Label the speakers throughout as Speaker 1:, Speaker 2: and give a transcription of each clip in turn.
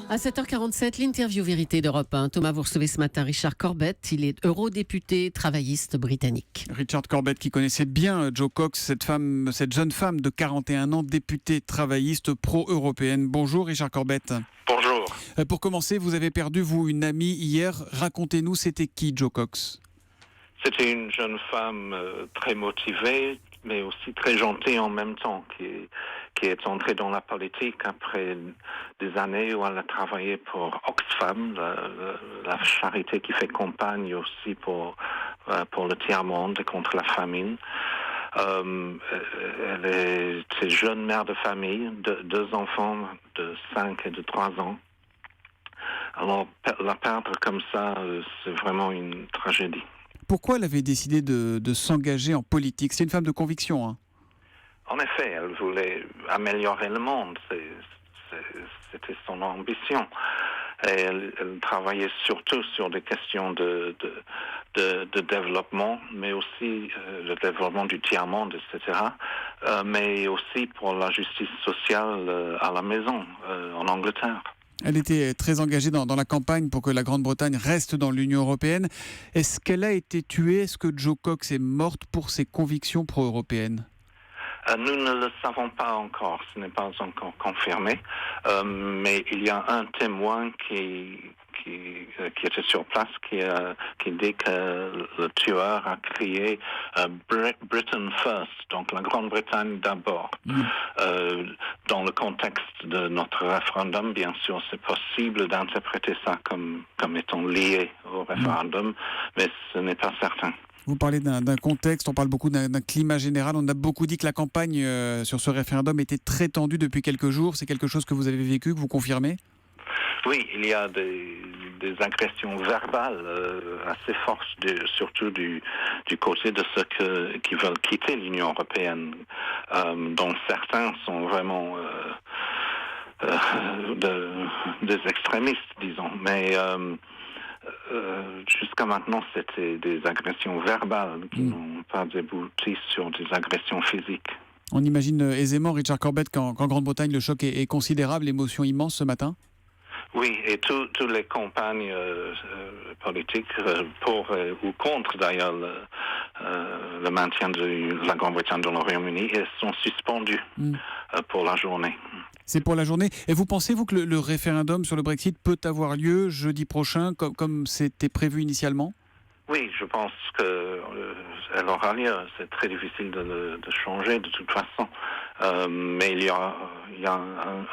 Speaker 1: À 7h47, l'interview vérité d'Europe 1. Thomas, vous recevez ce matin Richard Corbett. Il est eurodéputé travailliste britannique.
Speaker 2: Richard Corbett qui connaissait bien Jo Cox, cette jeune femme de 41 ans, députée travailliste pro-européenne. Bonjour Richard Corbett.
Speaker 3: Bonjour.
Speaker 2: Pour commencer, vous avez perdu, vous, une amie hier. Racontez-nous, c'était qui Jo Cox ?
Speaker 3: C'était une jeune femme très motivée, mais aussi très gentille en même temps, qui est entrée dans la politique après des années où elle a travaillé pour Oxfam, la charité qui fait campagne aussi pour le tiers-monde et contre la famine. Elle est jeune mère de famille, deux enfants de 5 et de 3 ans. Alors, la perdre comme ça, c'est vraiment une tragédie.
Speaker 2: Pourquoi elle avait décidé de s'engager en politique ? C'est une femme de conviction, hein ?
Speaker 3: En effet, elle voulait améliorer le monde. C'était son ambition. Et elle travaillait surtout sur des questions de développement, mais aussi le développement du tiers-monde, etc. Mais aussi pour la justice sociale à la maison, en Angleterre.
Speaker 2: Elle était très engagée dans la campagne pour que la Grande-Bretagne reste dans l'Union européenne. Est-ce qu'elle a été tuée ? Est-ce que Jo Cox est morte pour ses convictions pro-européennes ?
Speaker 3: Nous ne le savons pas encore, ce n'est pas encore confirmé, mais il y a un témoin qui était sur place qui dit que le tueur a crié Britain first, donc la Grande-Bretagne d'abord. Dans le contexte de notre référendum, bien sûr, c'est possible d'interpréter ça comme étant lié au référendum, mais ce n'est pas certain.
Speaker 2: Vous parlez d'un contexte, on parle beaucoup d'un climat général. On a beaucoup dit que la campagne sur ce référendum était très tendue depuis quelques jours. C'est quelque chose que vous avez vécu, que vous confirmez ?
Speaker 3: Oui, il y a des agressions verbales assez fortes, surtout du côté de ceux qui veulent quitter l'Union européenne, dont certains sont vraiment des extrémistes, disons. Mais jusqu'à maintenant, c'était des agressions verbales qui n'ont pas débouché sur des agressions physiques.
Speaker 2: On imagine aisément, Richard Corbett, qu'en Grande-Bretagne, le choc est considérable, l'émotion immense ce matin ?
Speaker 3: Oui, et toutes les campagnes politiques, pour ou contre d'ailleurs le maintien de la Grande-Bretagne dans le Royaume-Uni, elles sont suspendues pour la journée.
Speaker 2: C'est pour la journée. Et vous pensez, vous, que le référendum sur le Brexit peut avoir lieu jeudi prochain, comme c'était prévu initialement ? Oui,
Speaker 3: je pense qu'elle aura lieu. C'est très difficile de changer de toute façon. Mais il y a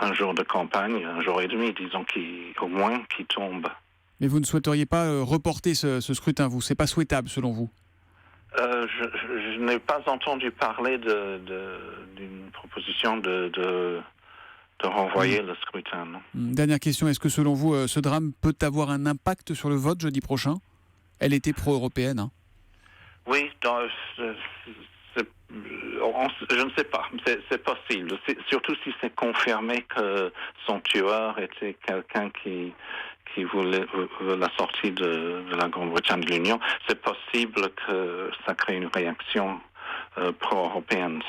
Speaker 3: un jour de campagne, un jour et demi, disons, au moins, qui tombe. Mais vous ne souhaiteriez pas reporter ce scrutin, vous ? C'est pas souhaitable, selon vous ? Je n'ai pas entendu parler d'une proposition de renvoyer le scrutin. Non. Dernière question, est-ce que selon vous, ce drame peut avoir un impact sur le vote jeudi prochain ? Elle était pro-européenne. Hein. Oui, je ne sais pas. C'est possible. Surtout si c'est confirmé que son tueur était quelqu'un qui voulait la sortie de la Grande-Bretagne de l'Union. C'est possible que ça crée une réaction pro-européenne.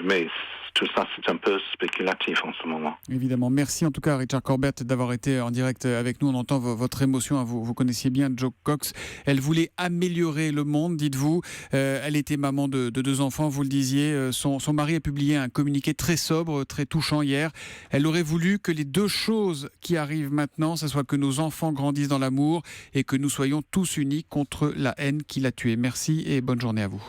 Speaker 3: Mais tout ça, c'est un peu spéculatif en ce moment. Évidemment. Merci en tout cas, Richard Corbett, d'avoir été en direct avec nous. On entend votre émotion. Vous connaissiez bien Jo Cox. Elle voulait améliorer le monde, dites-vous. Elle était maman de 2 enfants, vous le disiez. Son mari a publié un communiqué très sobre, très touchant hier. Elle aurait voulu que les 2 choses qui arrivent maintenant, ce soit que nos enfants grandissent dans l'amour et que nous soyons tous unis contre la haine qui l'a tué. Merci et bonne journée à vous.